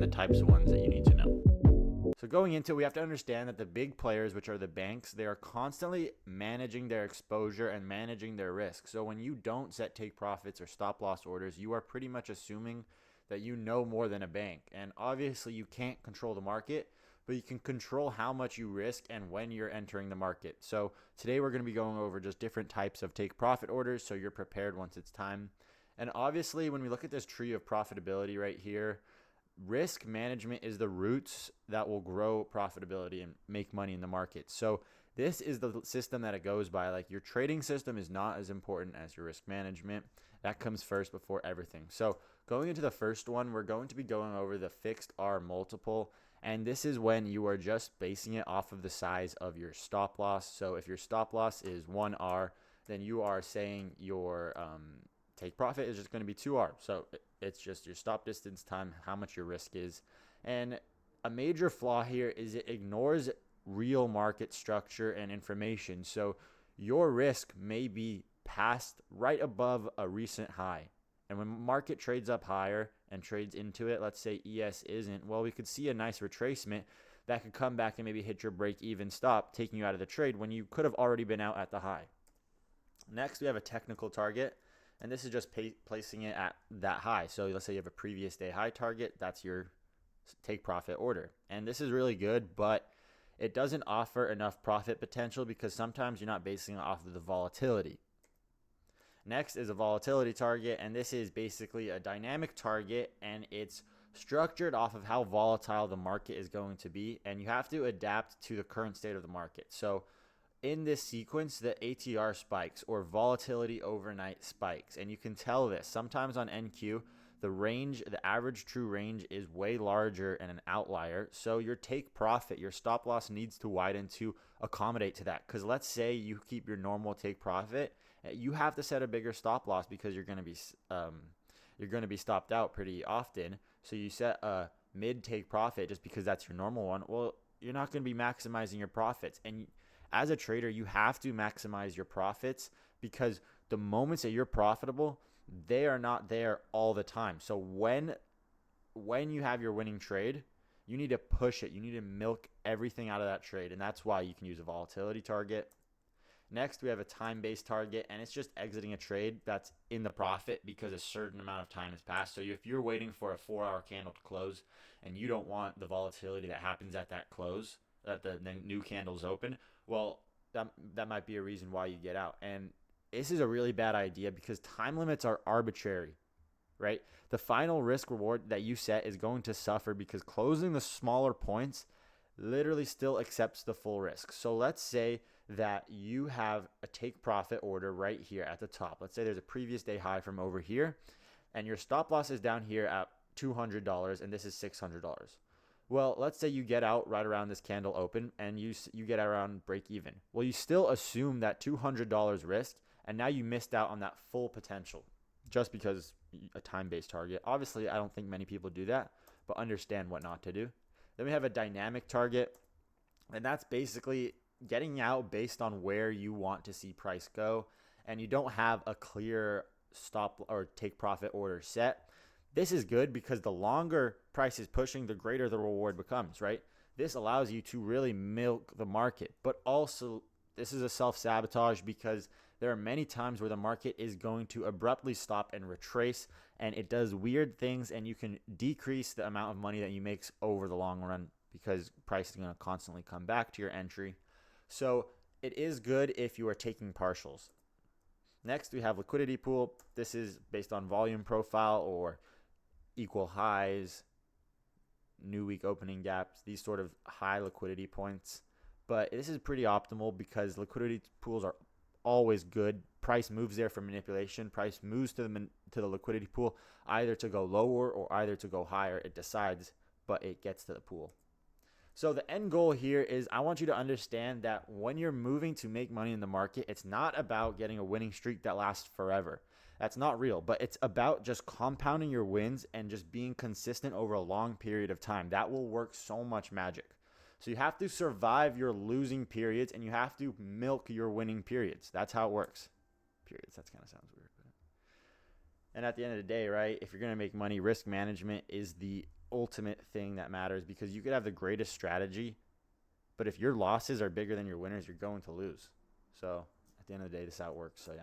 the types of ones that you need to know. So going into it, we have to understand that the big players, which are the banks, they are constantly managing their exposure and managing their risk. So when you don't set take profits or stop loss orders, you are pretty much assuming that you know more than a bank. And obviously you can't control the market, but you can control how much you risk and when you're entering the market. So today we're going to be going over just different types of take profit orders so you're prepared once it's time. And obviously when we look at this tree of profitability right here, risk management is the roots that will grow profitability and make money in the market. So this is the system that it goes by. Like, your trading system is not as important as your risk management. That comes first before everything. So going into the first one, we're going to be going over the fixed R multiple. And this is when you are just basing it off of the size of your stop loss. So if your stop loss is 1R, then you are saying your take profit is just going to be 2R. So it's just your stop distance time how much your risk is. And a major flaw here is it ignores real market structure and information. So your risk may be past right above a recent high. And when market trades up higher and trades into it, let's say ES isn't, well, we could see a nice retracement that could come back and maybe hit your break even stop, taking you out of the trade when you could have already been out at the high. Next, we have a technical target. And this is just placing it at that high. So let's say you have a previous day high target. That's your take profit order. And this is really good, but it doesn't offer enough profit potential because sometimes you're not basing it off of the volatility. Next is a volatility target. And this is basically a dynamic target, and it's structured off of how volatile the market is going to be. And you have to adapt to the current state of the market. So in this sequence, the ATR spikes, or volatility overnight spikes. And you can tell this. Sometimes on NQ, the range, the average true range is way larger and an outlier. So your take profit, your stop loss needs to widen to accommodate to that. Because let's say you keep your normal take profit, you have to set a bigger stop loss because you're going to be stopped out pretty often. So you set a mid take profit just because that's your normal one. Well, you're not going to be maximizing your profits. And as a trader, you have to maximize your profits because the moments that you're profitable, they are not there all the time. So when you have your winning trade, you need to push it. You need to milk everything out of that trade, and that's why you can use a volatility target. Next, we have a time-based target, and it's just exiting a trade that's in the profit because a certain amount of time has passed. So if you're waiting for a 4-hour candle to close and you don't want the volatility that happens at that close, that the new candle's open, well, that might be a reason why you get out. And this is a really bad idea because time limits are arbitrary, right? The final risk reward that you set is going to suffer because closing the smaller points literally still accepts the full risk. So let's say that you have a take profit order right here at the top. Let's say there's a previous day high from over here, and your stop loss is down here at $200, and this is $600. Well, let's say you get out right around this candle open and you get around break even. Well, you still assume that $200 risk, and now you missed out on that full potential just because a time-based target. Obviously, I don't think many people do that, but understand what not to do. Then we have a dynamic target, and that's basically getting out based on where you want to see price go, and you don't have a clear stop or take profit order set. This is good because the longer price is pushing, the greater the reward becomes, right? This allows you to really milk the market, but also this is a self-sabotage because there are many times where the market is going to abruptly stop and retrace, and it does weird things, and you can decrease the amount of money that you make over the long run because price is going to constantly come back to your entry. So it is good if you are taking partials. Next, we have liquidity pool. This is based on volume profile or equal highs, new week opening gaps, these sort of high liquidity points. But this is pretty optimal because liquidity pools are always good. Price moves there for manipulation. Price moves to the liquidity pool either to go lower or either to go higher. It decides, but it gets to the pool. So the end goal here is I want you to understand that when you're moving to make money in the market, it's not about getting a winning streak that lasts forever. That's not real, but it's about just compounding your wins and just being consistent over a long period of time. That will work so much magic. So you have to survive your losing periods and you have to milk your winning periods. That's how it works. Periods, that kind of sounds weird. And at the end of the day, right, if you're going to make money, risk management is the ultimate thing that matters, because you could have the greatest strategy, but if your losses are bigger than your winners, you're going to lose. So at the end of the day, this is how it works. So yeah.